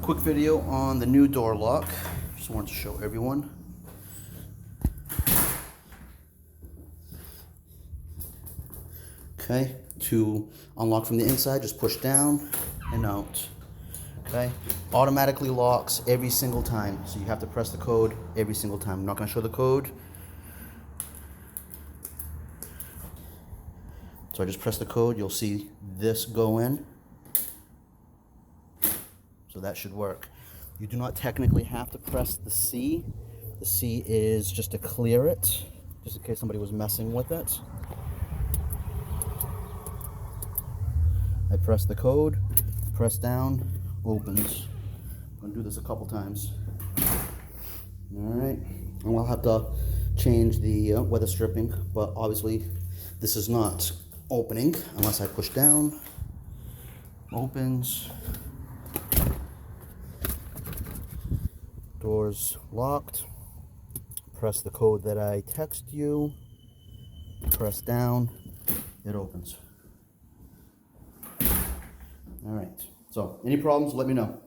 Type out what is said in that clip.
Quick video on the new door lock. Just wanted to show everyone. Okay, to unlock from the inside, just push down and out. Okay, automatically locks every single time, so you have to press the code every single time. I'm not going to show the code. So I just press the code, you'll see this go in. So that should work. You do not technically have to press the C. The C is just to clear it, just in case somebody was messing with it. I press the code, press down, opens. I'm gonna do this a couple times. All right, and we'll have to change the weather stripping, but obviously this is not opening unless I push down. Opens. Doors locked. Press the code that I text you. Press down. It opens. All right. So, any problems, let me know.